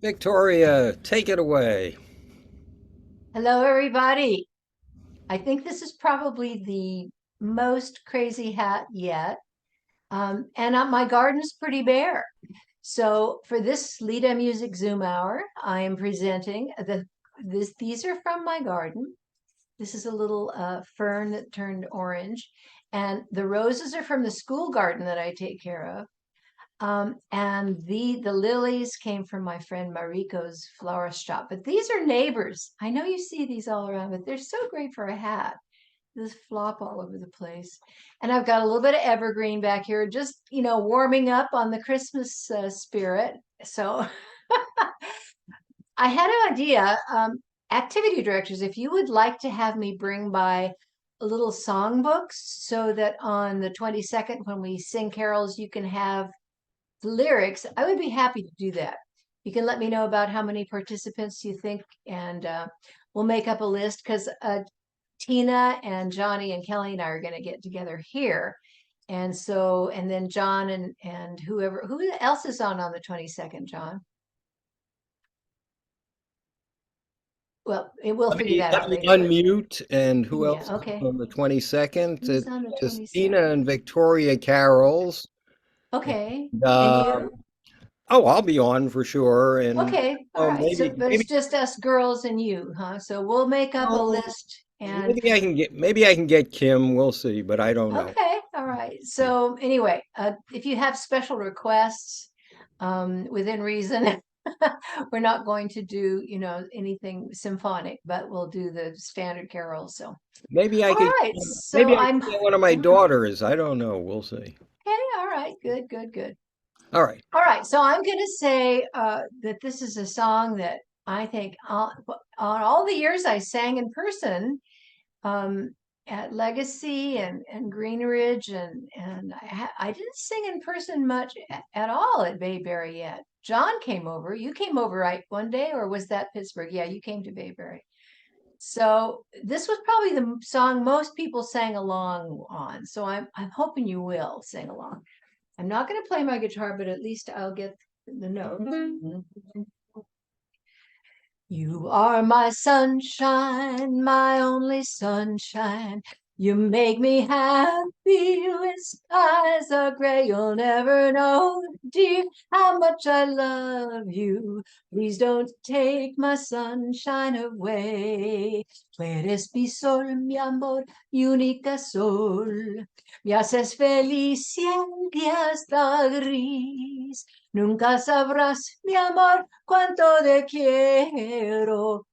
Victoria, take it away. Hello, everybody. I think this is probably the most crazy hat yet. And my garden's pretty bare. So for this LITA Music Zoom Hour, I am presenting these are from my garden. This is a little fern that turned orange. And the roses are from the school garden that I take care of. And the lilies came from my friend Mariko's florist shop. But these are neighbors. I know you see these all around, but they're so great for a hat. This flop all over the place. And I've got a little bit of evergreen back here, just, warming up on the Christmas spirit. So I had an idea. Activity directors, if you would like to have me bring by little songbooks so that on the 22nd, when we sing carols, you can have the lyrics, I would be happy to do that. You can let me know about how many participants you think, and we'll make up a list because Tina and Johnny and Kelly and I are going to get together here. And then John and who else is on the 22nd, John? Well, we'll Let figure me that let out me later, but unmute. And who yeah, else is okay. on the 22nd? Who's on the Just Tina 22nd? and Victoria Carols. Okay. And, And you? oh, I'll be on for sure. And Okay. All right. So, maybe but it's maybe just us girls and you, huh? So we'll make up a oh, list and maybe I can get Kim. We'll see, but I don't know. okay, all right. Yeah. So anyway, if you have special requests, within reason, we're not going to do, anything symphonic, but we'll do the standard carols. So, Maybe I all could right. So maybe I I'm, could get one of my daughters. I don't know. We'll see. okay, all right, good, good, good. All right. All right. So I'm going to say that this is a song that I think on all the years I sang in person, um, at Legacy and Green Ridge, and I didn't sing in person much at all at Bayberry yet. John came over. You came over right one day, or was that Pittsburgh? Yeah, you came to Bayberry. So this was probably the song most people sang along on. So I'm hoping you will sing along. I'm not going to play my guitar, but at least I'll get the note. You are my sunshine, my only sunshine. You make me happy when skies are gray. You'll never know, dear, how much I love you. Please don't take my sunshine away. Tú eres mi sol, mi amor, mi única sol. Me haces feliz y en días gris. Nunca sabrás, mi amor, cuánto te quiero.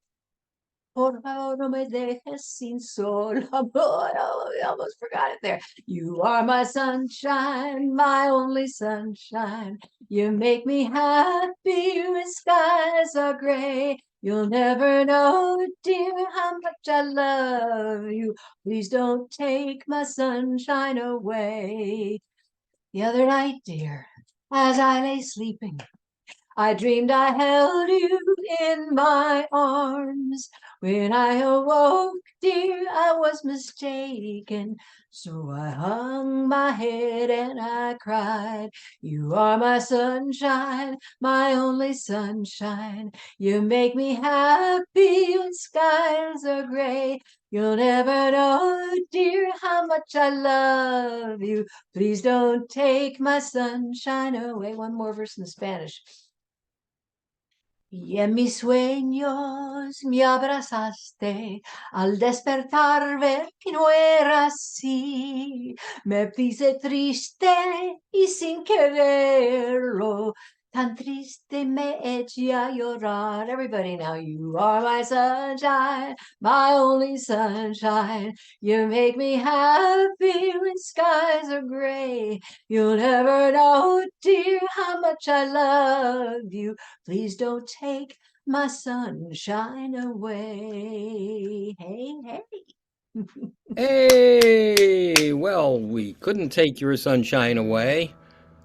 Por favor, no me dejes sin sol, amor. Oh, I almost forgot it there. You are my sunshine, my only sunshine. You make me happy when skies are gray. You'll never know, dear, how much I love you. Please don't take my sunshine away. The other night, dear, as I lay sleeping, I dreamed I held you in my arms. When I awoke, dear, I was mistaken. So I hung my head and I cried. You are my sunshine, my only sunshine. You make me happy when skies are gray. You'll never know, dear, how much I love you. Please don't take my sunshine away. One more verse in Spanish. Y en mis sueños me abrazaste, al despertar ver que no era así. Me puse triste y sin quererlo, tan triste me eché a llorar. Everybody now, you are my sunshine, my only sunshine. You make me happy when skies are gray. You'll never know, dear, how much I love you. Please don't take my sunshine away. Hey, hey. Hey, well, we couldn't take your sunshine away,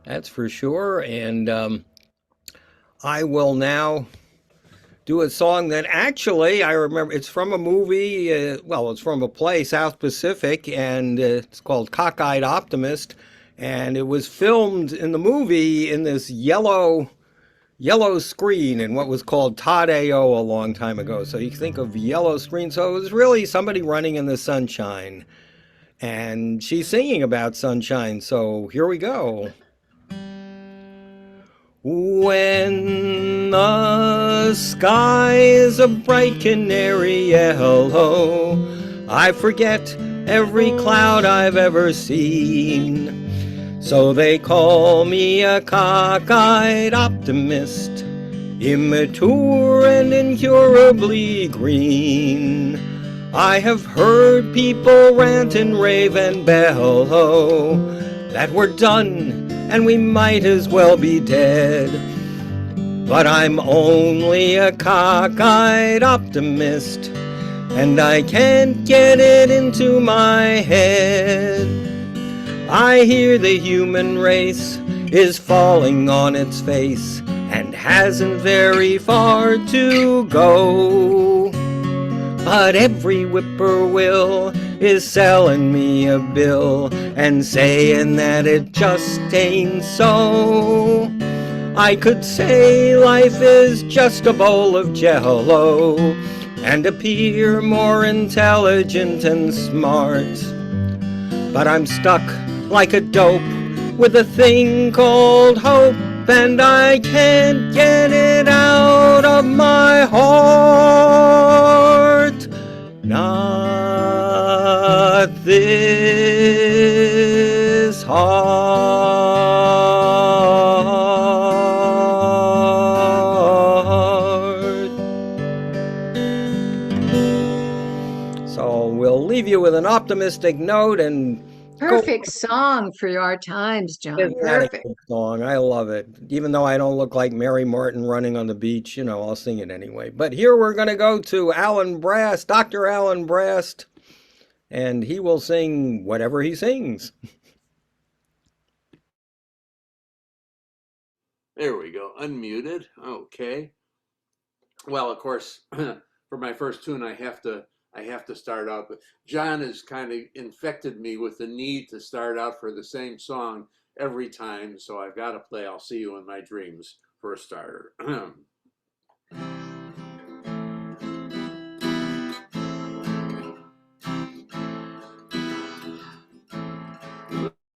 that's for sure. And I will now do a song that actually I remember. It's from a movie. Well, it's from a play, South Pacific, and it's called Cockeyed Optimist. And it was filmed in the movie in this yellow screen in what was called Todd AO a long time ago. So you think of yellow screen. So it was really somebody running in the sunshine. And she's singing about sunshine. So here we go. When the sky is a bright canary yellow, I forget every cloud I've ever seen. So they call me a cockeyed optimist, immature and incurably green. I have heard people rant and rave and bellow that we're done and we might as well be dead. But I'm only a cockeyed optimist, and I can't get it into my head. I hear the human race is falling on its face and hasn't very far to go. But every whippoorwill is selling me a bill and saying that it just ain't so. I could say life is just a bowl of jello and appear more intelligent and smart. But I'm stuck like a dope with a thing called hope, and I can't get it out of my heart. Not this heart. So we'll leave you with an optimistic note and go. Perfect song for our times, John. Isn't that a Perfect. good song? I love it. Even though I don't look like Mary Martin running on the beach, I'll sing it anyway. But here we're going to go to Alan Brast, Dr. Alan Brast, and he will sing whatever he sings. There we go, unmuted. Okay. Well, of course, for my first tune, I have to start out. But John has kind of infected me with the need to start out for the same song every time, so I've got to play "I'll See You in My Dreams" for a starter.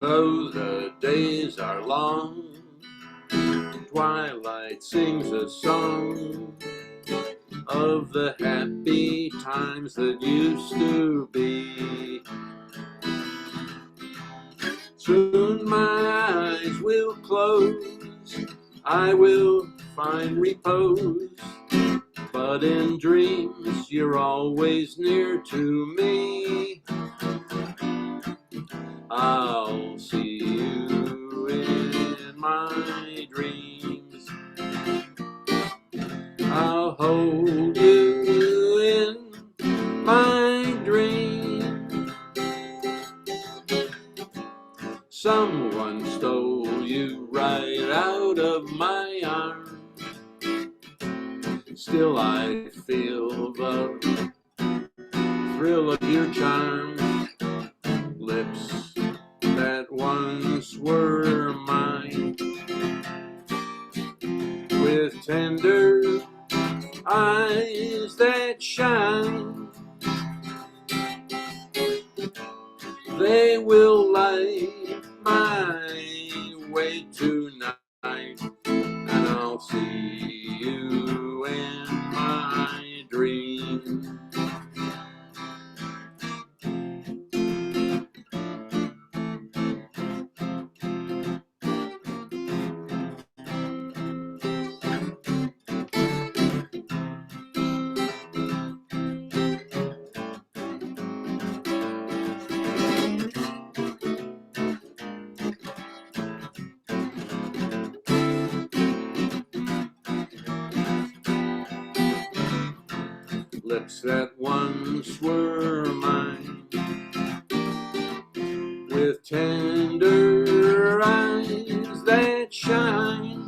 Though the days are long, twilight sings a song of the happy times that used to be. Soon my eyes will close, I will find repose, but in dreams you're always near to me. I'll see you in my dreams, I'll hold you in my dreams. Someone stole you right out of my arms. Still I feel the thrill of your charms. Lips that once were mine, with tender eyes that shine. They will light my way tonight, and I'll see you in my dreams. Lips that once were mine, with tender eyes that shine.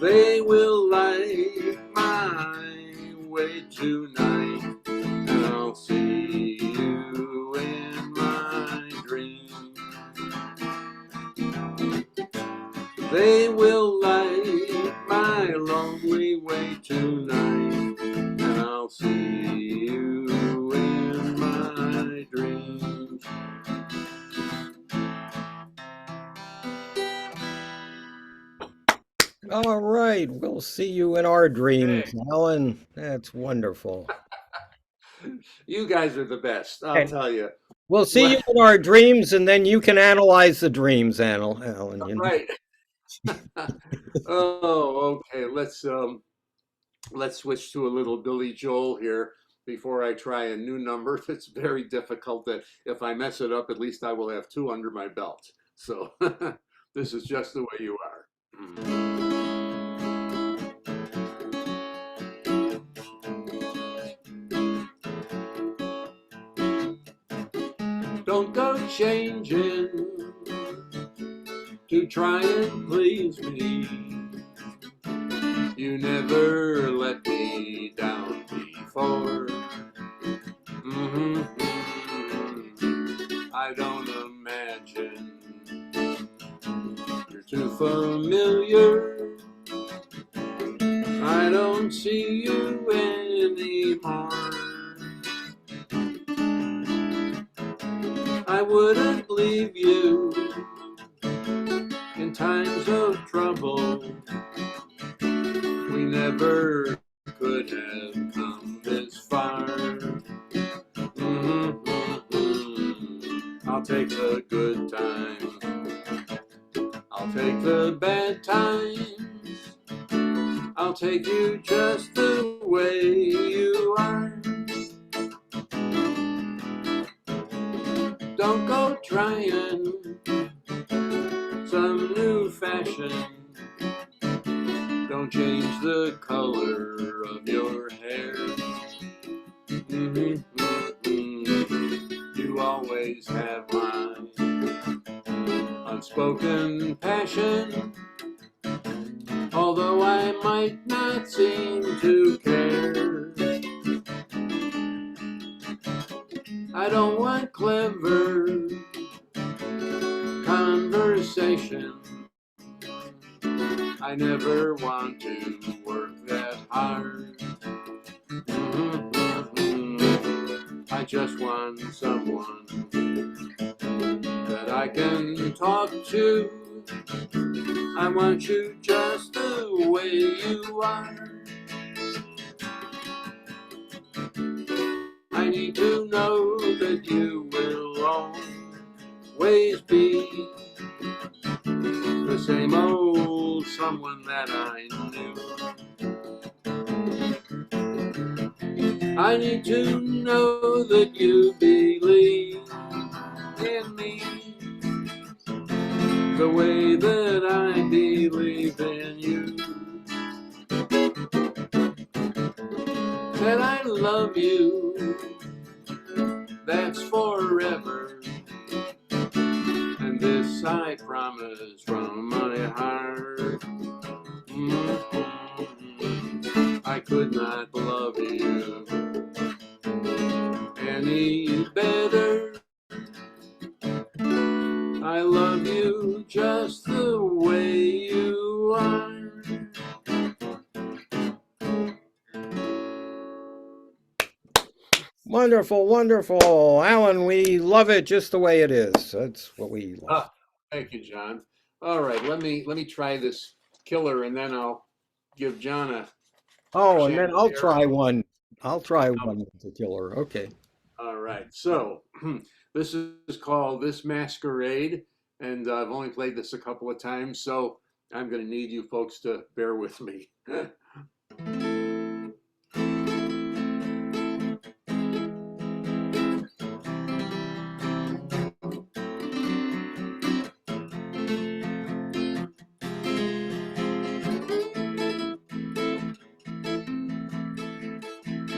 They will light my way tonight, and I'll see you in my dreams. They will light my lonely way tonight, and I'll see you in my dreams. All right, we'll see you in our dreams, Hey, Alan. That's wonderful. you guys are the best, I'll And tell you. we'll see Well, you in our dreams, and then you can analyze the dreams, Alan. You know. right. Oh, okay. Let's switch to a little Billy Joel here before I try a new number that's very difficult. That if I mess it up, at least I will have two under my belt. So this is just the way you are. Don't go changing to try and please me. You never let me down before. I don't imagine you're too familiar. I don't see you anymore. I wouldn't leave you in times of trouble. We never could have come this far. I'll take the good times, I'll take the bad times, I'll take you just the way you are. Don't go trying some new fashion. Don't change the color of your hair. You always have my unspoken passion, although I might not seem to care. I don't want clever conversation. I never want to work that hard. I just want someone that I can talk to. I want you just the way you are. I need to know that you will always be the same old someone that I knew. I need to know that you believe in me the way that I believe in you. That I love you, that's forever. And this I promise from my heart. I could not love you any better. I love you just the way you are. Wonderful, wonderful, Alan. We love it just the way it is. That's what we love. Ah, thank you, John. All right, let me try this killer, and then I'll give John a Oh, and then I'll chandelier. try one. I'll try one with the killer. Okay. All right, so this is called This Masquerade, and I've only played this a couple of times, so I'm going to need you folks to bear with me.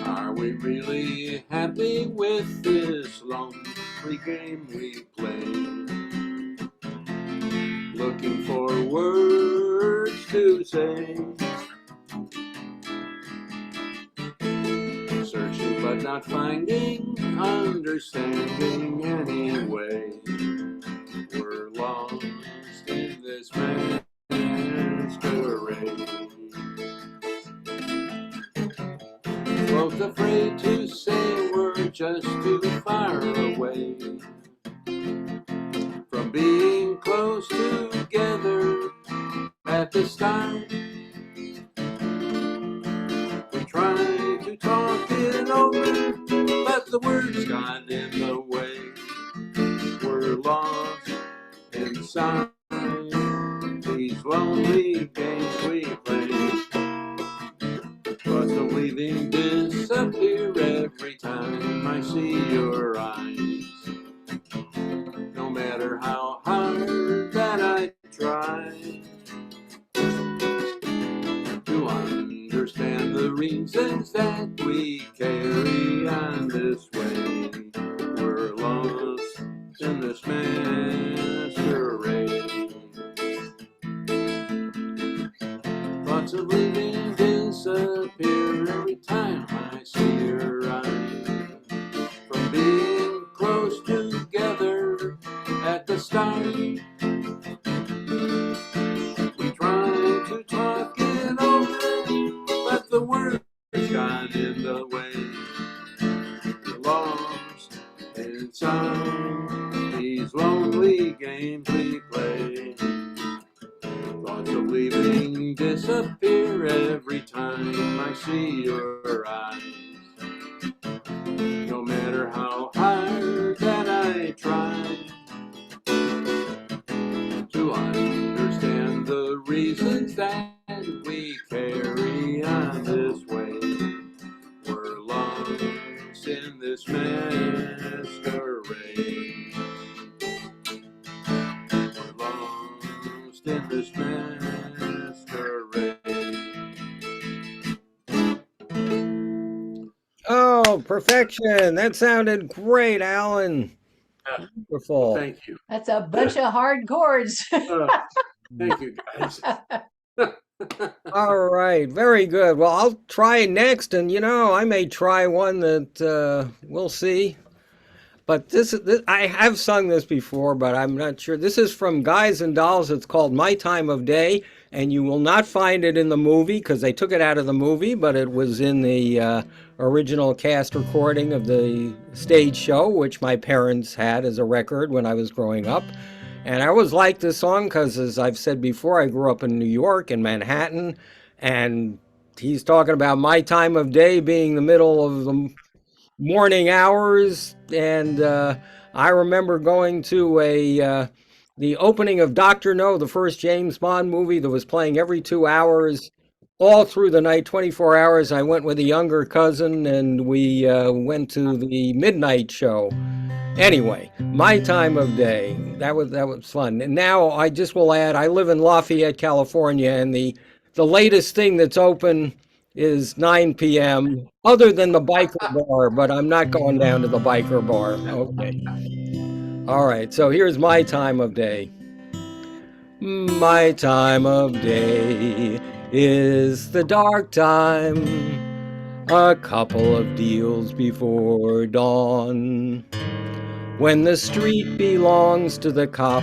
Are we really happy with this lonely game we play? Looking for words to say, searching but not finding, understanding anyway. We're lost in this masquerade. afraid to say we're just too far away from being close together at the start. We try to talk it over, but the words got in the way. We're lost inside these lonely games we play. Thoughts of leaving disappear every time I see your eyes. No matter how hard that I try to understand the reasons that we carry on this way. We're lost in this masquerade. Thoughts of leaving disappear every time I see your eyes. From being close together at the start, we try to talk it over, but the words got in the way. We're lost inside these lonely games we play. Thoughts of leaving disappear every time I see your eyes. No matter how hard that I try to understand the reasons that we carry on this way. We're lost in this masquerade. We're lost in this masquerade. Oh, perfection. That sounded great, Alan. Yeah. Wonderful. Thank you. That's a bunch of hard chords. Thank you, guys. All right, very good. Well, I'll try next, and I may try one that we'll see. But this, I have sung this before, but I'm not sure. This is from Guys and Dolls. It's called My Time of Day, and you will not find it in the movie because they took it out of the movie, but it was in the original cast recording of the stage show, which my parents had as a record when I was growing up. And I always liked this song because, as I've said before, I grew up in New York, in Manhattan, and he's talking about my time of day being the middle of the morning hours. And I remember going to the opening of Dr. No, the first James Bond movie that was playing every 2 hours all through the night, 24 hours. I went with a younger cousin, and we went to the midnight show. Anyway, my time of day. That was fun. And now I just will add, I live in Lafayette, California, and the latest thing that's open is 9 p.m. other than the biker bar, but I'm not going down to the biker bar. Okay. All right. So here's my time of day. My time of day is the dark time, a couple of deals before dawn. When the street belongs to the cop.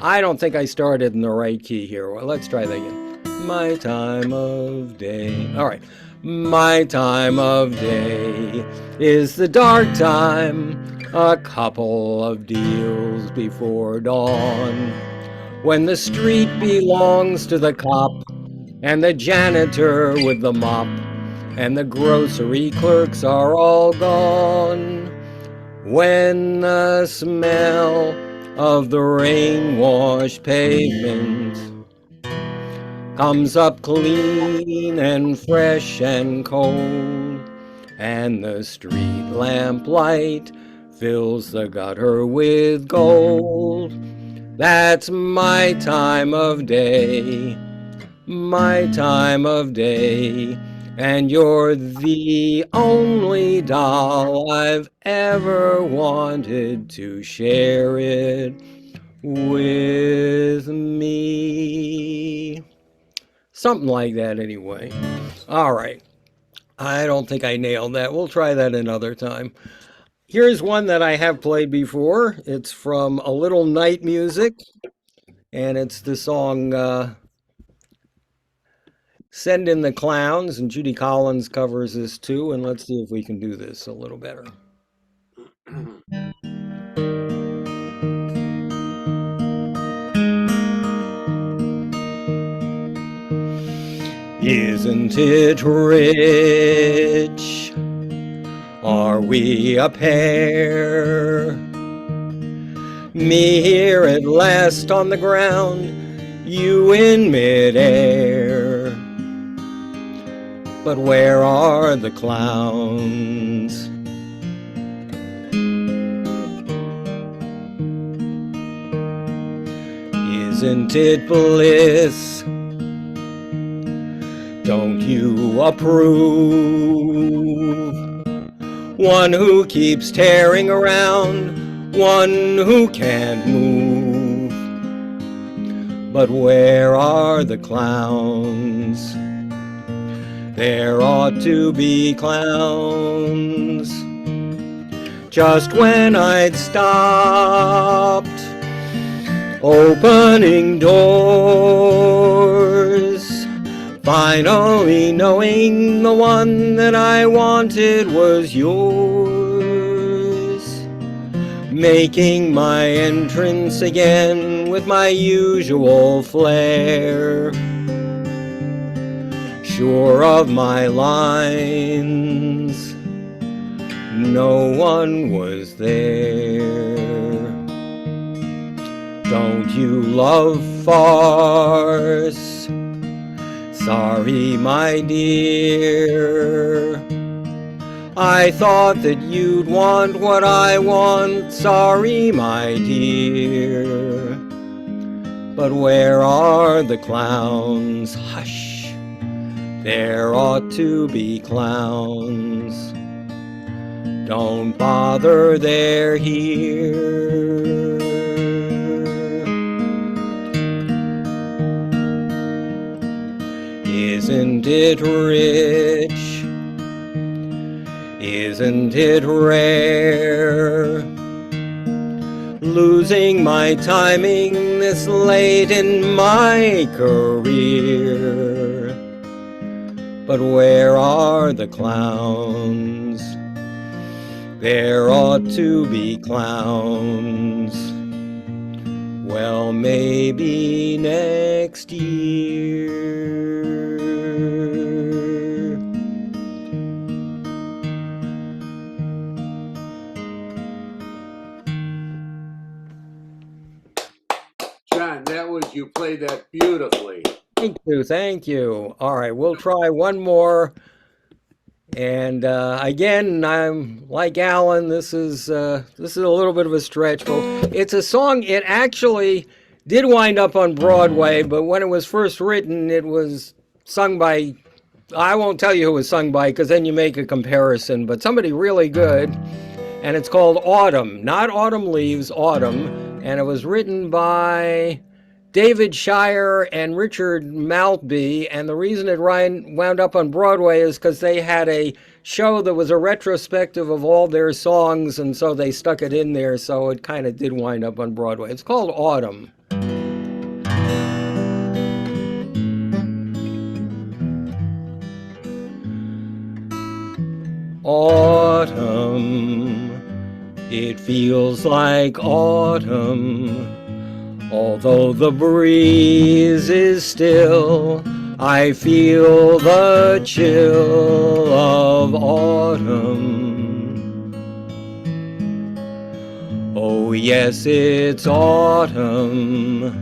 I don't think I started in the right key here. Well, let's try that again. My time of day. All right. My time of day is the dark time, a couple of deals before dawn. When the street belongs to the cop, and the janitor with the mop, and the grocery clerks are all gone. When the smell of the rain-washed pavement comes up clean and fresh and cold, and the street lamp light fills the gutter with gold, that's my time of day, my time of day. And you're the only doll I've ever wanted to share it with me. Something like that, anyway. All right. I don't think I nailed that. We'll try that another time. Here's one that I have played before. It's from A Little Night Music, and it's the song Send in the Clowns, and Judy Collins covers this too, and let's see if we can do this a little better. Isn't it rich? Are we a pair? Me here at last on the ground, you in midair. But where are the clowns? Isn't it bliss? Don't you approve? One who keeps tearing around, one who can't move. But where are the clowns? There ought to be clowns. Just when I'd stopped opening doors, finally knowing the one that I wanted was yours, making my entrance again with my usual flair, sure of my lines, no one was there. Don't you love farce? Sorry, my dear. I thought that you'd want what I want. Sorry, my dear. But where are the clowns? Hush, there ought to be clowns. Don't bother, they're here. Isn't it rich? Isn't it rare? Losing my timing this late in my career. But where are the clowns? There ought to be clowns. Well, maybe next year. John, you played that beautifully. Thank you, thank you. All right, we'll try one more. And again, I'm like Alan. This is a little bit of a stretch, but it's a song. It actually did wind up on Broadway, but when it was first written, it was sung by. I won't tell you who it was sung by, because then you make a comparison. But somebody really good, and it's called Autumn, not Autumn Leaves, Autumn, and it was written by David Shire and Richard Maltby, and the reason it wound up on Broadway is because they had a show that was a retrospective of all their songs, and so they stuck it in there, so it kind of did wind up on Broadway. It's called Autumn. Autumn, it feels like autumn. Although the breeze is still, I feel the chill of autumn. Oh yes, it's autumn.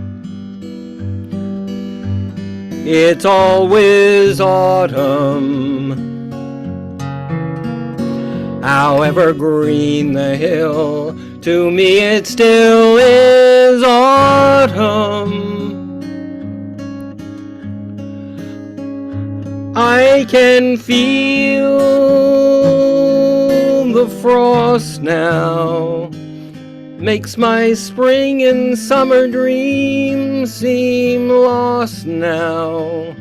It's always autumn. However green the hill, to me it still is autumn. I can feel the frost now, makes my spring and summer dreams seem lost now.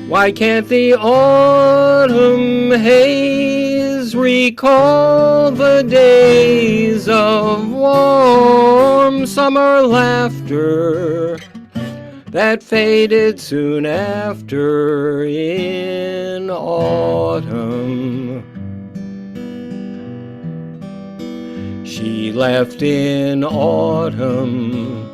Why can't the autumn haze recall the days of warm summer laughter, that faded soon after in autumn. She left in autumn.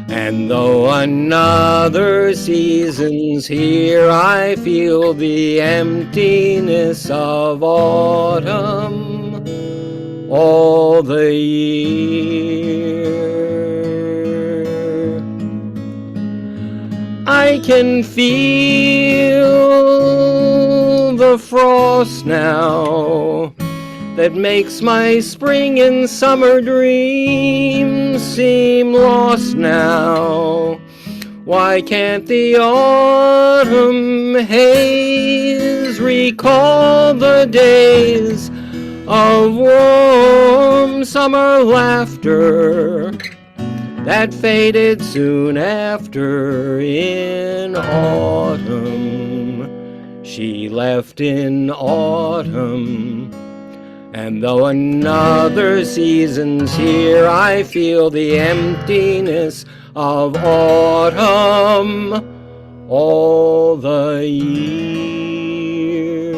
And though another season's here, I feel the emptiness of autumn all the year. I can feel the frost now that makes my spring and summer dreams seem lost now. Why can't the autumn haze recall the days of warm summer laughter that faded soon after in autumn? She left in autumn. And though another season's here, I feel the emptiness of autumn all the year.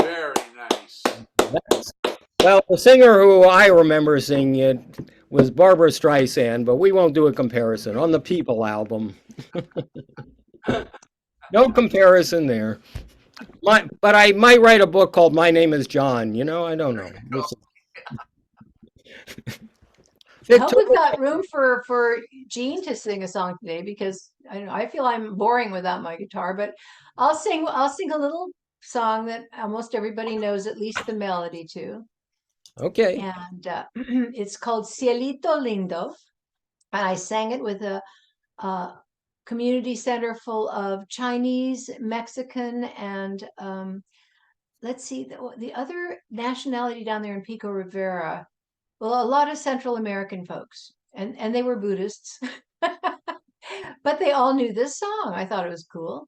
Very nice. Well, the singer who I remember singing it was Barbara Streisand, but we won't do a comparison on the People album. No comparison there. But I might write a book called My Name is John. You know, I don't know. I hope we've got room for Gene to sing a song today, because I feel I'm boring without my guitar, but I'll sing a little song that almost everybody knows at least the melody to. Okay. And it's called Cielito, Lindo. And I sang it with a community center full of Chinese, Mexican, and let's see, the other nationality down there in Pico Rivera. Well, a lot of Central American folks, and they were Buddhists, but they all knew this song. I thought it was cool.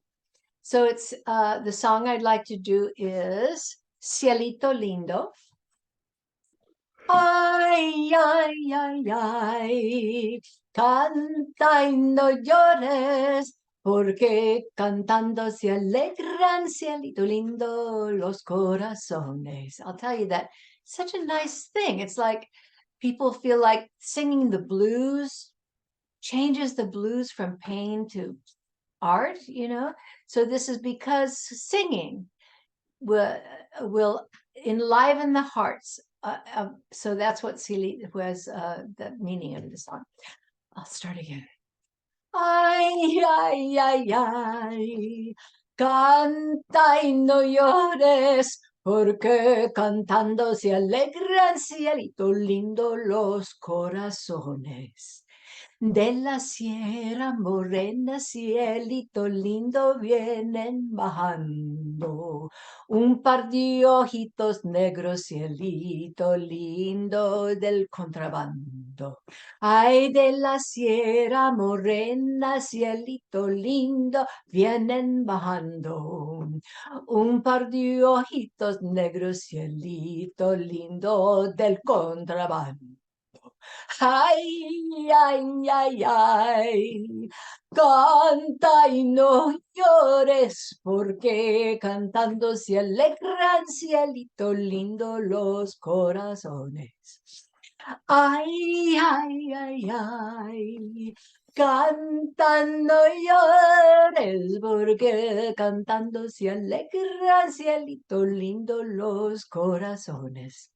So it's the song I'd like to do is Cielito Lindo. Ay, ay, ay, ay, canta y no llores, porque cantando se alegran, cielito lindo, los corazones. I'll tell you that, such a nice thing. It's like people feel like singing the blues changes the blues from pain to art, you know? So this is because singing will enliven the hearts. So that's what Cielito was, the meaning of the song. I'll start again. Ay, ay, ay, ay, canta y no llores, porque cantando se alegran, cielito lindo, los corazones. De la sierra morena, cielito lindo, vienen bajando un par de ojitos negros, cielito lindo del contrabando. Ay, de la sierra morena, cielito lindo, vienen bajando un par de ojitos negros, cielito lindo del contrabando. Ay, ay, ay, ay, canta y no llores, porque cantando se alegran, cielito lindo, los corazones. Ay, ay, ay, ay, canta, no llores, porque cantando se alegran, cielito lindo, los corazones.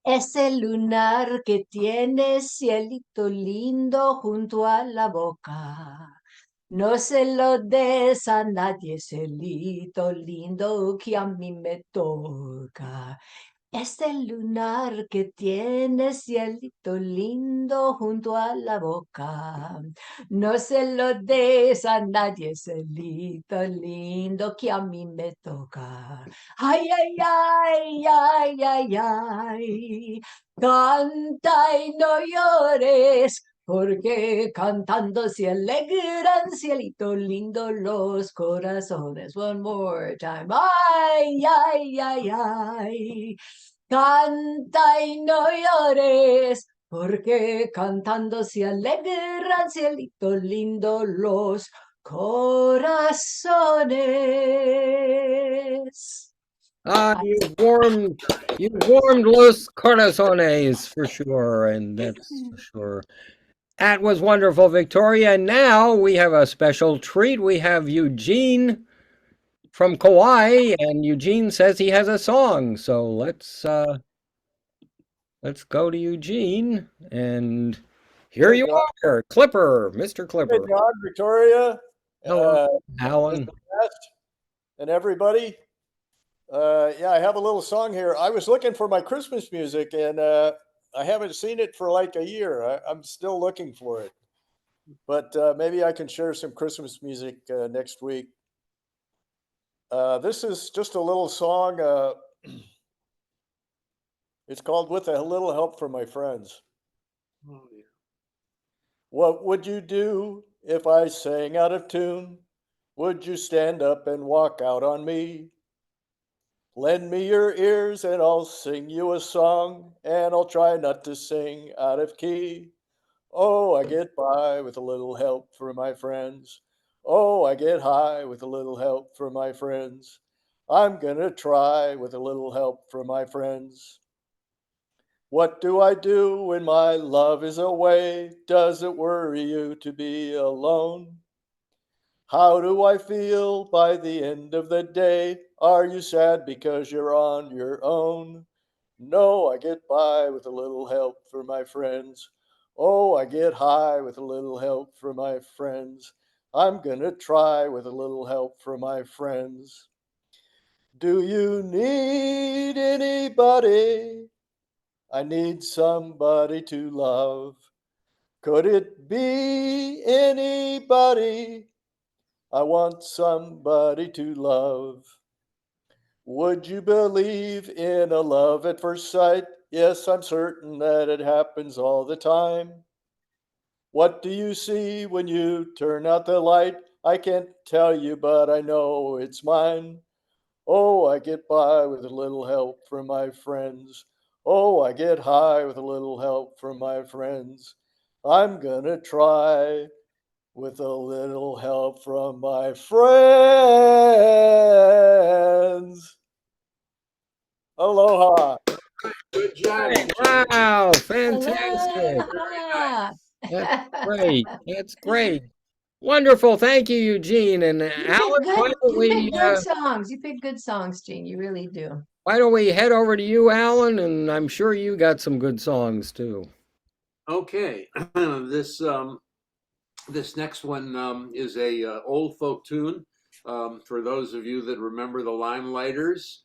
Ese lunar que tienes, cielito lindo, junto a la boca. No se lo des a nadie, cielito lindo, que a mí me toca. Este lunar que tienes, cielito lindo, junto a la boca. No se lo des a nadie, cielito lindo, que a mí me toca. Ay, ay, ay, ay, ay, ay. Canta y no llores, porque cantando se alegran, cielito lindo, los corazones. One more time. Ay, ay, ay, ay. Canta y no llores, porque cantando se alegran, cielito lindo, los corazones. Ah, you've warmed Los Corazones for sure, and that's for sure. That was wonderful, Victoria. And now we have a special treat. We have Eugene from Kauai, and Eugene says he has a song. So let's go to Eugene, and here Hey, you John. are, Clipper, Mr. Hey, Clipper. John, Victoria, Hello, Mr. Alan. Brast, and everybody. Yeah, I have a little song here. I was looking for my Christmas music, and I haven't seen it for like a year. I'm still looking for it, but maybe I can share some Christmas music next week. This is just a little song. It's called "With a Little Help from My Friends." Oh, yeah. What would you do if I sang out of tune? Would you stand up and walk out on me? Lend me your ears and I'll sing you a song, and I'll try not to sing out of key. Oh, I get by with a little help from my friends. Oh, I get high with a little help from my friends. I'm gonna try with a little help from my friends. What do I do when my love is away? Does it worry you to be alone? How do I feel by the end of the day? Are you sad because you're on your own? No, I get by with a little help from my friends. Oh, I get high with a little help from my friends. I'm gonna try with a little help from my friends. Do you need anybody? I need somebody to love. Could it be anybody? I want somebody to love. Would you believe in a love at first sight? Yes, I'm certain that it happens all the time. What do you see when you turn out the light? I can't tell you, but I know it's mine. Oh, I get by with a little help from my friends. Oh, I get high with a little help from my friends. I'm gonna try with a little help from my friends. Aloha. Good job, Hey, Eugene. wow, fantastic. Very nice. Aloha. That's great. That's great. Wonderful. Thank you, Eugene. And Alan, You pick good songs. You pick good songs, Gene. You really do. why don't we head over to you, Alan? And I'm sure you got some good songs too. Okay, this next one is a old folk tune for those of you that remember the Limelighters,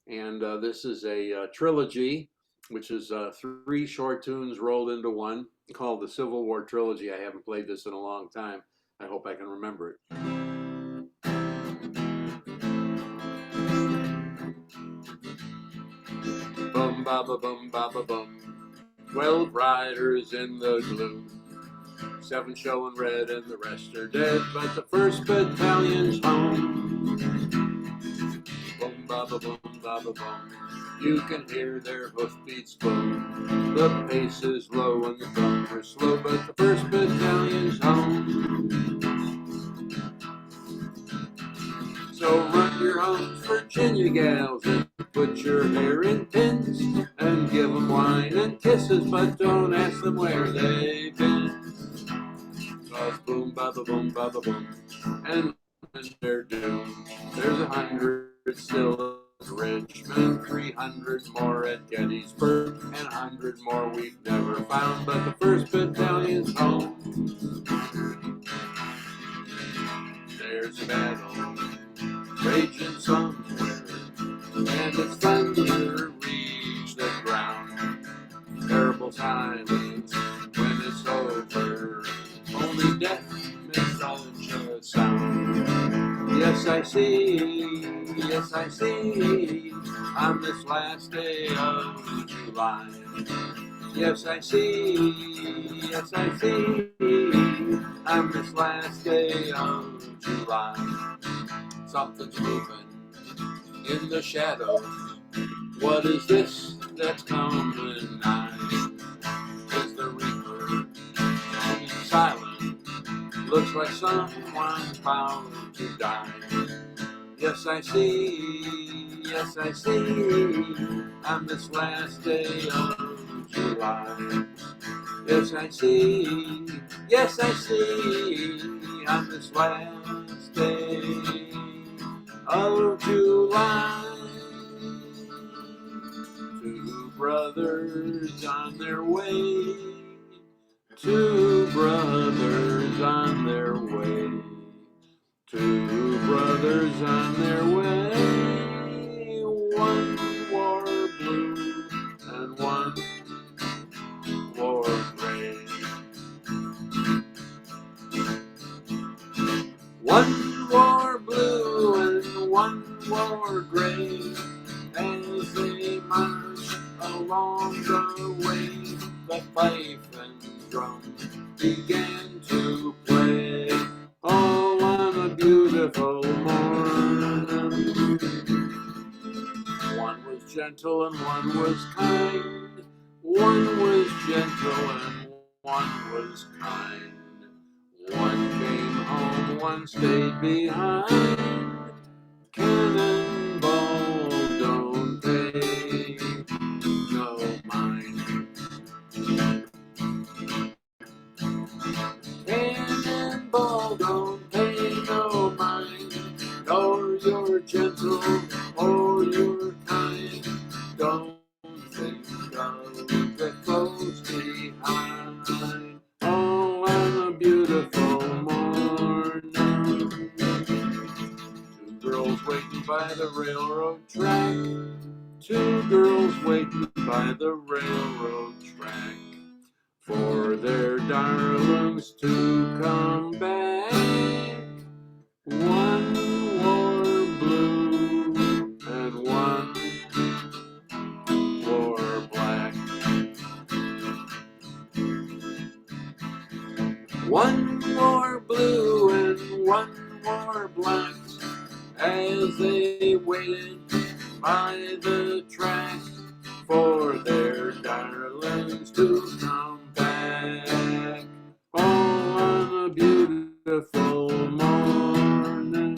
and this is a trilogy, which is three short tunes rolled into one, called the Civil War Trilogy. I haven't played this in a long time. I hope I can remember it. Bum ba ba bum ba ba bum. 12 riders in the gloom. 7 showing red and the rest are dead, but the 1st battalion's home. Boom ba ba boom ba ba boom. You can hear their hoofbeats boom. The pace is low and the drums are slow, but the 1st battalion's home. So run your homes, Virginia gals, and put your hair in pins, and give 'em wine and kisses, but don't ask them where they've been. 'Cause boom ba ba boom ba ba boom, and when they're doomed, there's 100 still at Richmond, 300 more at Gettysburg, and 100 more we've never found, but the 1st battalion's home. There's a battle raging somewhere, and its thunder reach the ground. Terrible silence when it's over, only death makes such a sound. Yes, I see, on this last day of July. Yes, I see, on this last day of July. Something's moving in the shadows. What is this that's coming nigh is the reaper. He's silent, looks like someone's bound to die. Yes, I see, on this last day of July. Yes, I see, on this last day of July. Two brothers on their way, two brothers on their way, two brothers on their way. One wore blue and one wore gray. One wore blue and one wore gray. As they marched along the way, the fife and drum began to play. All on a beautiful morning. One was gentle and one was kind. One was gentle and one was kind. One came home, one stayed behind. Cannonball don't pay no mind. Cannonball don't pay no mind. Or you're gentle or you're kind. Don't think of the close behind. Oh, on a beautiful morning. Two girls waiting by the railroad track. Two girls waiting by the railroad track for their darlings to come back. One wore blue and one wore black. One wore blue and one wore black as they waited by the track for their darlings to come back. Oh, on a beautiful morning.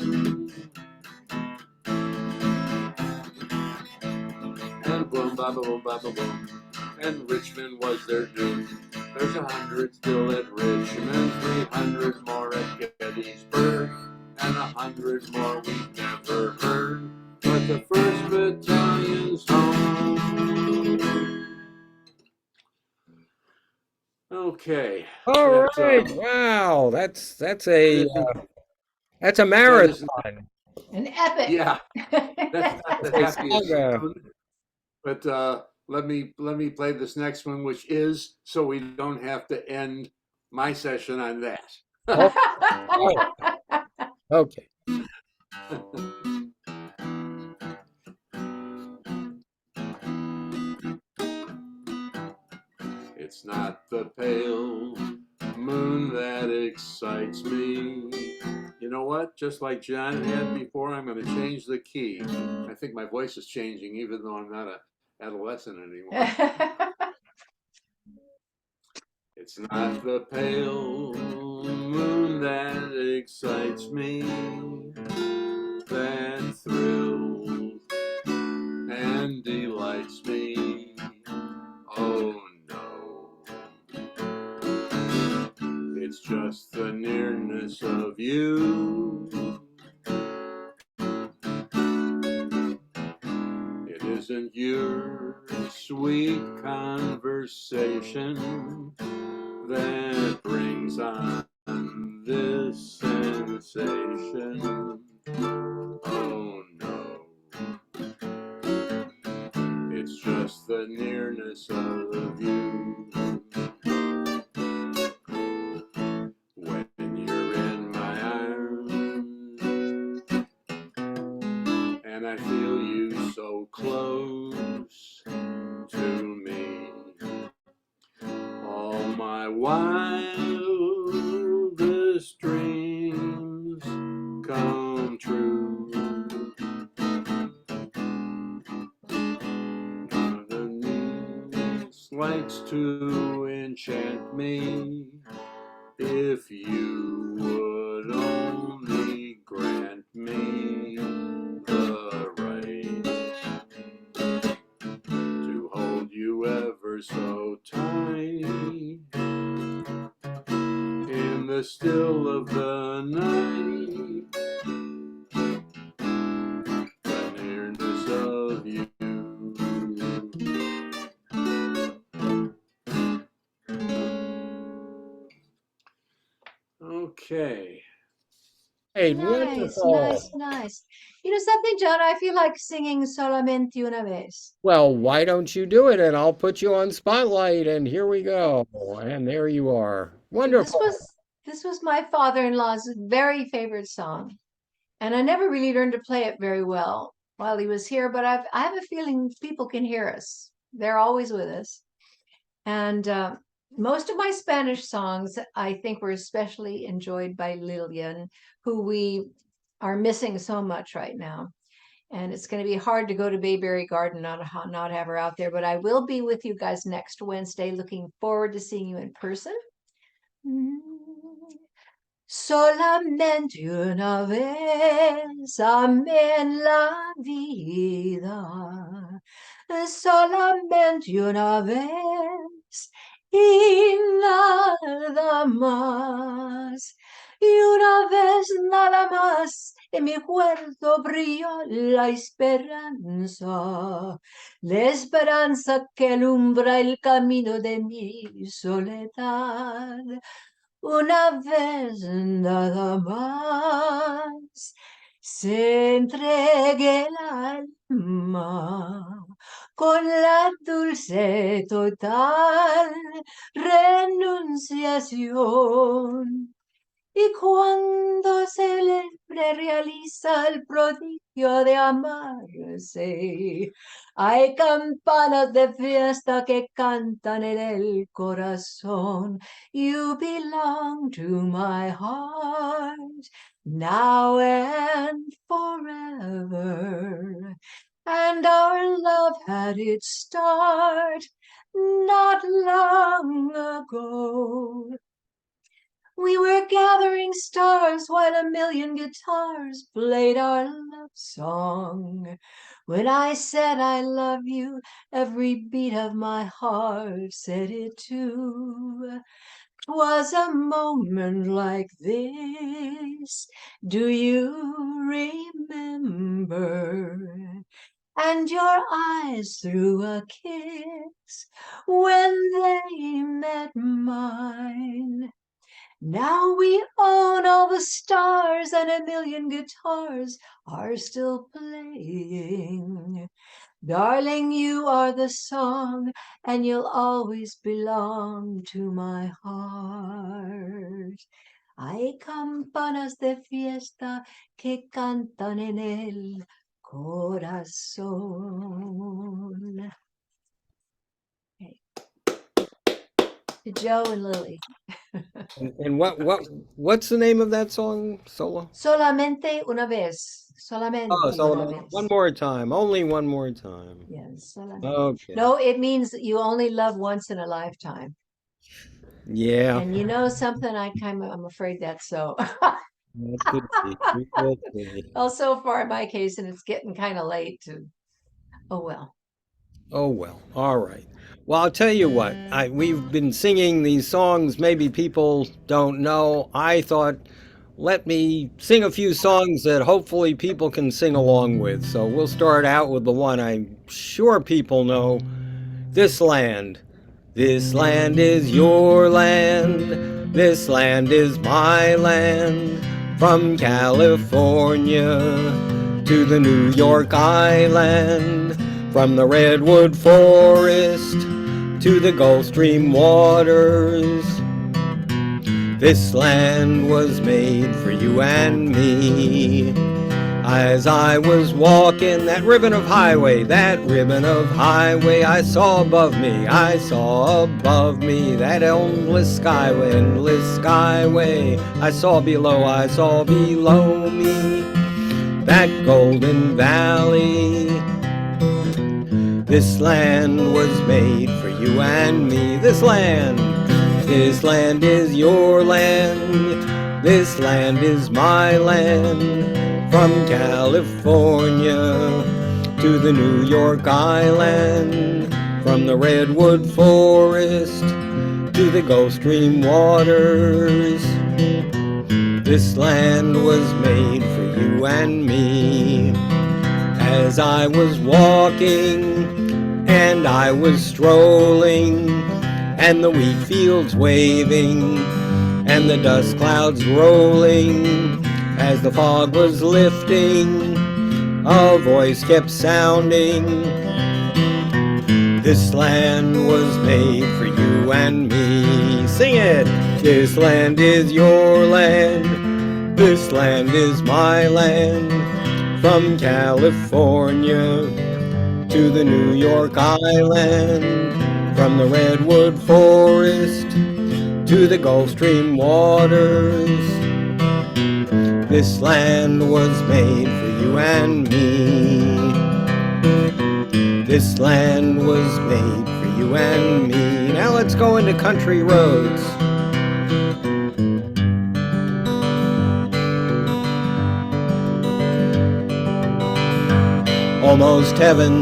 And boom, ba boom, ba boom. And Richmond was their doom. There's 100 still at Richmond, 300 more at Gettysburg, and 100 more we've never heard. But the 1st Battalion's home. Okay. All right. Wow. That's a marathon. An epic. Yeah, that's not the It's happiest saga. sound. But let me play this next one, which is so we don't have to end my session on that. Oh, okay. It's not the pale moon that excites me. You know what? Just like John had before, I'm going to change the key. I think my voice is changing, even though I'm not an adolescent anymore. It's not the pale moon that excites me, that thrills and delights me. Oh no, it's just the nearness of you. It isn't your sweet conversation that brings on this sensation. Oh no, it's just the nearness of you. When you're in my arms and I feel you so close to me, all my wildest dreams come true. Underneath likes to enchant me. If you would only grant me the right to hold you ever so tight in the still of the night, the nearness of you. Okay. Hey, Nice, wonderful. nice, nice. You know something, John? I feel like singing Solamente Una Vez. Well, why don't you do it and I'll put you on spotlight and here we go. And there you are. This Wonderful. was this was my father-in-law's very favorite song, and I never really learned to play it very well while he was here. But I have a feeling people can hear us. They're always with us, and most of my Spanish songs I think were especially enjoyed by Lillian, who we are missing so much right now. And it's going to be hard to go to Bayberry Garden not have her out there, but I will be with you guys next Wednesday. Looking forward to seeing you in person. Solamente una vez amé en la vida, solamente una vez y nada más. Y una vez nada más en mi huerto brilló la esperanza que alumbra el camino de mi soledad. Una vez nada más se entregue el alma con la dulce total renunciación. Y cuando se le realiza el prodigio de amarse, hay campanas de fiesta que cantan en el corazón. You belong to my heart, now and forever. And our love had its start not long ago. We were gathering stars while a million guitars played our love song. When I said I love you, every beat of my heart said it too. 'Twas a moment like this, do you remember? And your eyes threw a kiss when they met mine. Now we own all the stars and a million guitars are still playing. Darling, you are the song and you'll always belong to my heart. Hay campanas de fiesta que cantan en el corazón. Okay. To Joe and Lily. And what's the name of that song, Solo? Solamente una vez. Oh, Solamente una Solo. One vez. more time. Only one more time. Yes, solamente. Okay. No, it means that you only love once in a lifetime. Yeah, And you know something, I'm afraid that's so. that could be. It could be. Well, so far in my case, and it's getting kind of late to, oh well. Oh well. All right. Well, I'll tell you what. We've been singing these songs. Maybe people don't know. I thought, let me sing a few songs that hopefully people can sing along with. So we'll start out with the one I'm sure people know. This land. This land is your land. This land is my land. From California to the New York Island. From the redwood forest to the Gulf Stream waters. This land was made for you and me. As I was walking that ribbon of highway I saw above me, that endless skyway. I saw below me, that golden valley. This land was made for you and me. This land is your land. This land is my land. From California to the New York Island, from the redwood forest to the Gulf Stream waters. This land was made for you and me. As I was walking and I was strolling, and the wheat fields waving and the dust clouds rolling, as the fog was lifting, a voice kept sounding. This land was made for you and me. Sing it! This land is your land. This land is my land. From California to the New York Island, from the redwood forest to the Gulf Stream waters. This land was made for you and me. This land was made for you and me. Now let's go into country roads. Almost heaven,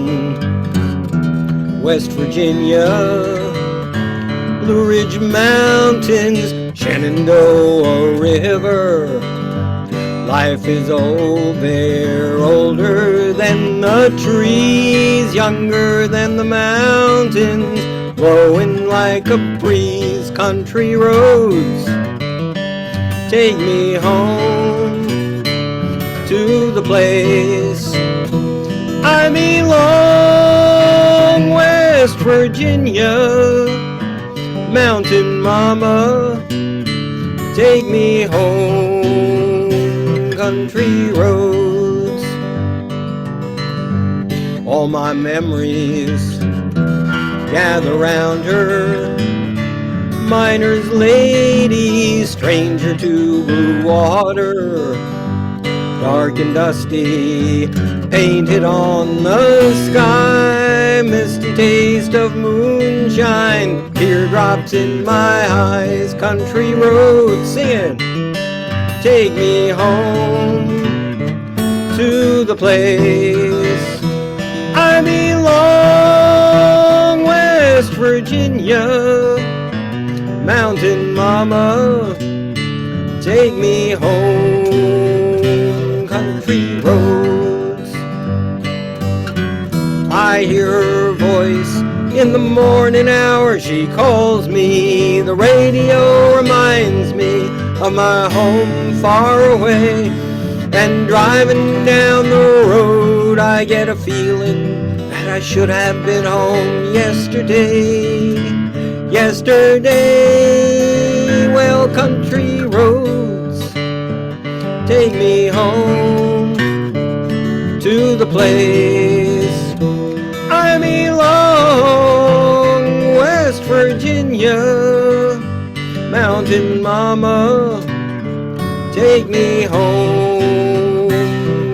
West Virginia, Blue Ridge Mountains, Shenandoah River. Life is old there, older than the trees, younger than the mountains, blowing like a breeze. Country roads, take me home to the place I belong. West Virginia, Mountain Mama, take me home. Country roads, all my memories gather round her. Miner's lady, stranger to blue water, dark and dusty, painted on the sky. Misty taste of moonshine, teardrops in my eyes. Country roads, singing, take me home to the place I belong. West Virginia, Mountain Mama, take me home. Country roads, I hear her voice in the morning hour. She calls me, the radio reminds me of my home far away. And driving down the road, I get a feeling that I should have been home yesterday. Yesterday, well, country roads, take me home to the place I belong. West Virginia, Mountain Mama, take me home.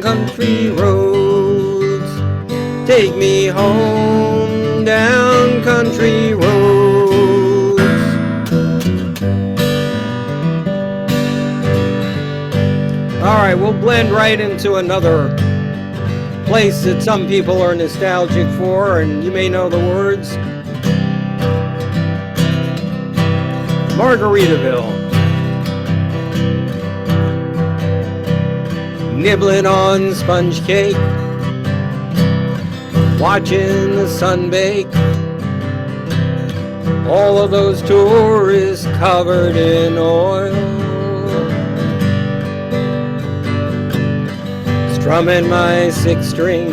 Country roads, take me home down country roads. All right, we'll blend right into another place that some people are nostalgic for, and you may know the words. Margaritaville. Nibbling on sponge cake, watching the sun bake. All of those tourists covered in oil, strumming my six string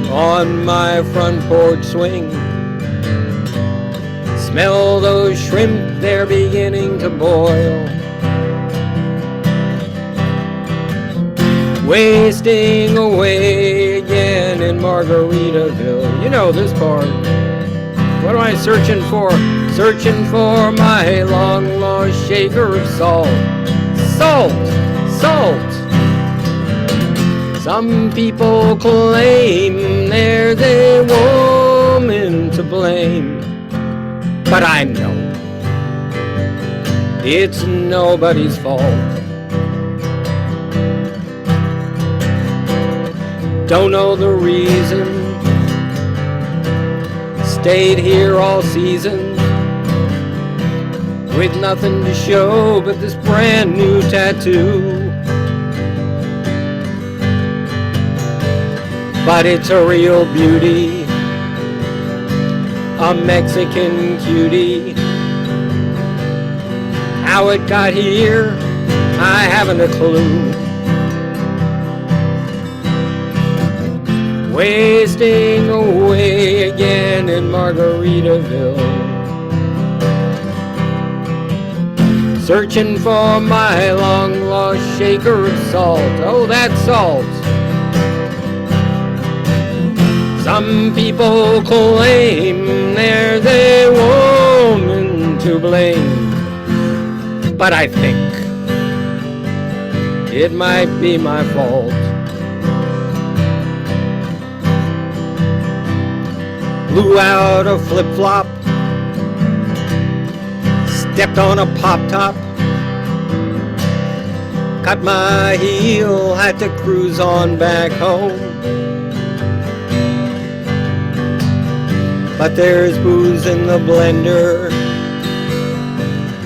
on my front porch swing. Smell those shrimp, they're beginning to boil. Wasting away again in Margaritaville. You know this part. What am I searching for? Searching for my long lost shaker of salt. Salt! Salt! Some people claim there's a woman one to blame. But I know it's nobody's fault. Don't know the reason. Stayed here all season with nothing to show but this brand new tattoo. But it's a real beauty, a Mexican cutie. How it got here, I haven't a clue. Wasting away again in Margaritaville, searching for my long-lost shaker of salt. Oh, that salt. Some people claim there's a woman to blame, but I think it might be my fault. Blew out a flip-flop, stepped on a pop-top, cut my heel, had to cruise on back home. But there's booze in the blender,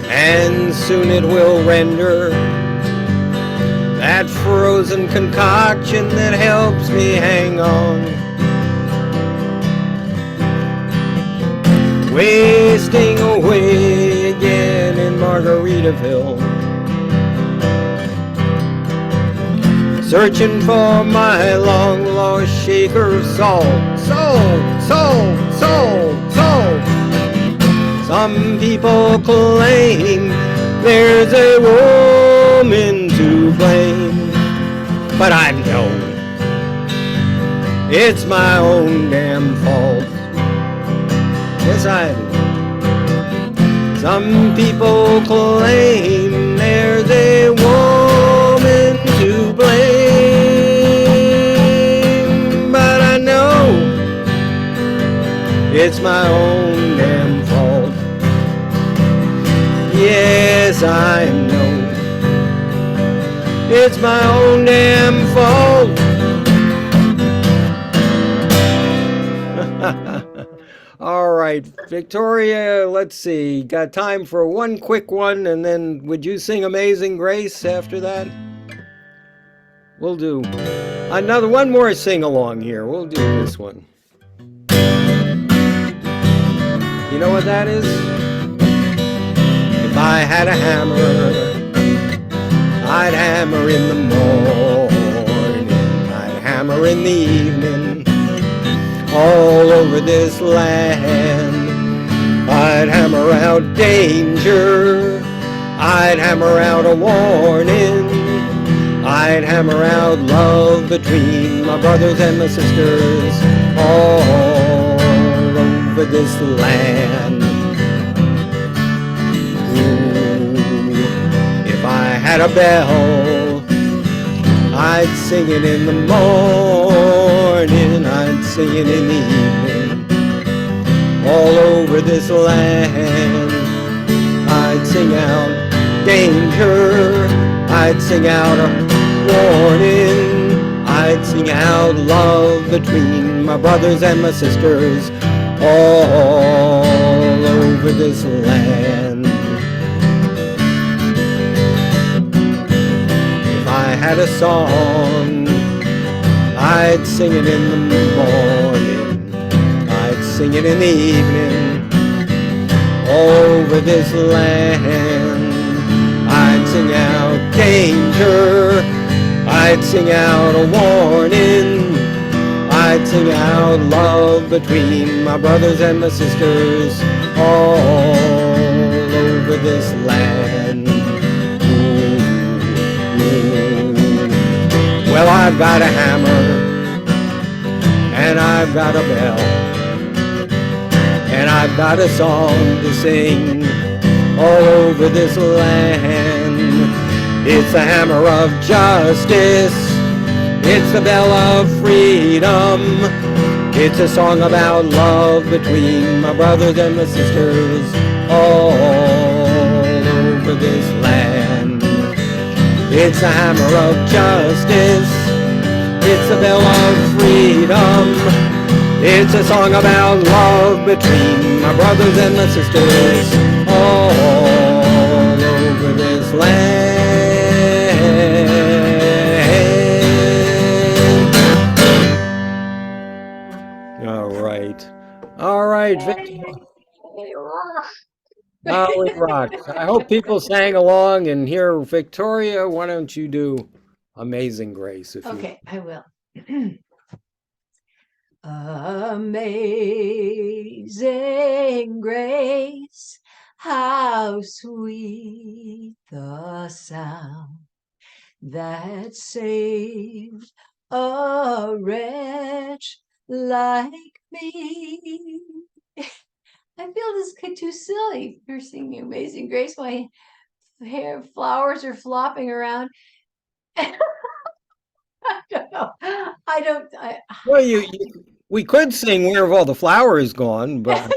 and soon it will render that frozen concoction that helps me hang on. Wasting away again in Margaritaville, searching for my long-lost shaker of salt. Salt, salt, salt, salt. Some people claim there's a woman to blame, but I know it's my own damn fault. Yes, I do. Some people claim there's a woman to blame, but I know it's my own damn fault. Yes, I know it's my own damn fault. All right, Victoria, let's see. Got time for one quick one, and then would you sing Amazing Grace after that? We'll do one more sing-along here. We'll do this one. You know what that is? If I had a hammer, I'd hammer in the morning, I'd hammer in the evening, all over this land. I'd hammer out danger, I'd hammer out a warning, I'd hammer out love between my brothers and my sisters, all over this land. Ooh, if I had a bell, I'd sing it in the morning, I'd sing it in the evening, all over this land. I'd sing out danger, I'd sing out a warning, I'd sing out love between my brothers and my sisters, all over this land. If I had a song, I'd sing it in the morning, I'd sing it in the evening, all over this land. I'd sing out danger, I'd sing out a warning, I'd sing out love between my brothers and my sisters, all over this land. Ooh, ooh. Well, I've got a hammer, and I've got a bell, and I've got a song to sing all over this land. It's the hammer of justice, it's the bell of freedom, It's a song about love between my brothers and my sisters all over this land. It's a hammer of justice. It's a bell of freedom. It's a song about love between my brothers and my sisters all over this land. All right, Victor. Oh, it rocks. I hope people sang along, and here, Victoria, why don't you do Amazing Grace, if you Okay, I will. Amazing grace, how sweet the sound that saved a wretch like me. I feel this kid too silly. You're singing Amazing Grace. My hair flowers are flopping around. I don't know. Well, we could sing Where Have All the Flowers Gone, but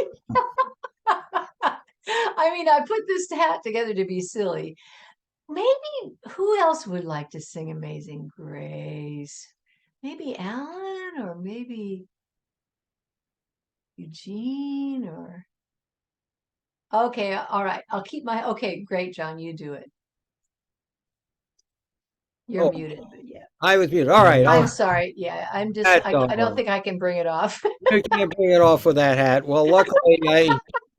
I mean, I put this hat together to be silly. Maybe who else would like to sing Amazing Grace? Maybe Alan, or maybe Eugene, or okay, all right. I'll keep my okay, great, John, you do it. You're oh, muted, but yeah. I was muted. All right, I'm sorry. Yeah, I'm just hat I don't on. think I can bring it off. You can't bring it off with that hat. Well, luckily,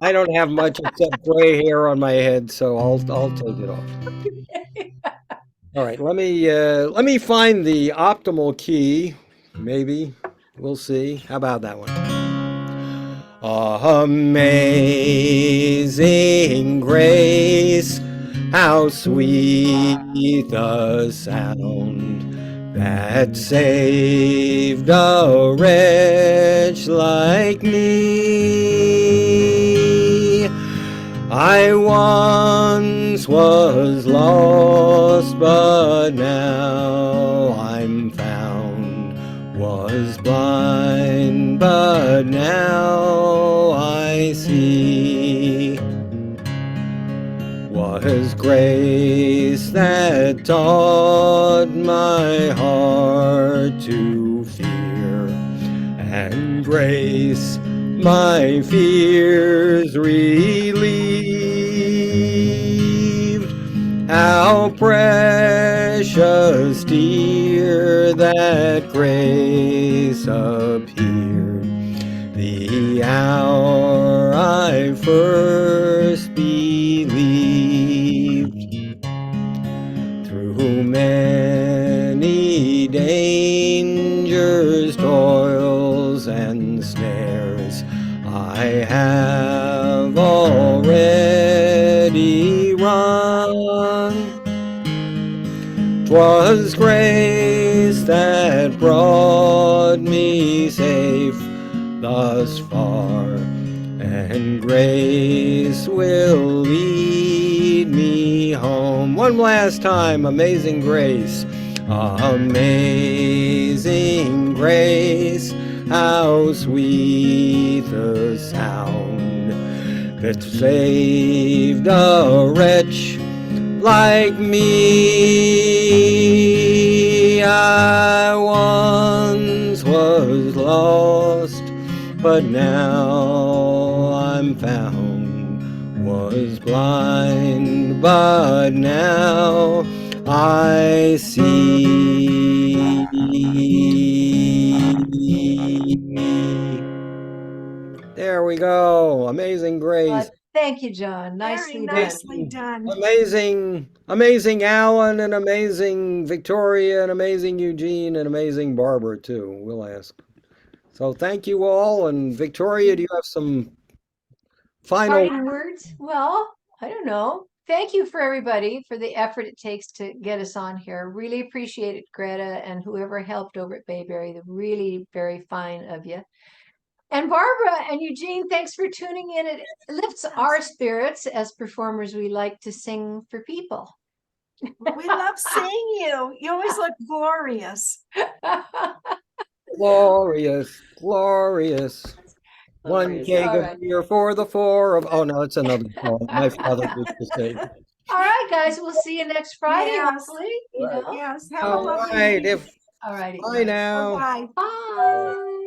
I don't have much except gray hair on my head, so I'll take it off. All right, let me find the optimal key. Maybe we'll see. How about that one? Amazing grace, how sweet the sound that saved a wretch like me. I once was lost, but now I'm found. Was blind, but now I see. Was grace that taught my heart to fear, and grace my fears relieved. How precious dear that grace appeared the hour I first believed. Through many dangers, toils, and snares, I have already run. 'Twas grace that brought me safe thus far, and grace will lead me home. One last time, Amazing Grace. Amazing grace, how sweet the sound that saved a wretch like me. I once was lost, but now I'm found. Was blind, but now I see. There we go. Amazing Grace. Thank you, John. Very Nicely done. nicely done. Amazing Alan, and amazing Victoria, and amazing Eugene, and amazing Barbara too. We'll ask. So thank you all. And Victoria, do you have some final? Parting words? Well, I don't know. Thank you for everybody for the effort it takes to get us on here. Really appreciate it, Greta, and whoever helped over at Bayberry. They're really very fine of you. And Barbara and Eugene, thanks for tuning in. It lifts our spirits as performers. We like to sing for people. We love seeing you. You always look glorious. Glorious, glorious. One Glorious. keg All of right. beer for the four of. Oh no, it's another song. My father used to sing. All right, guys. We'll see you next Friday, Yes. hopefully. You know. Yes. Have a All lovely right. week. If All righty. bye now. Bye-bye. Bye.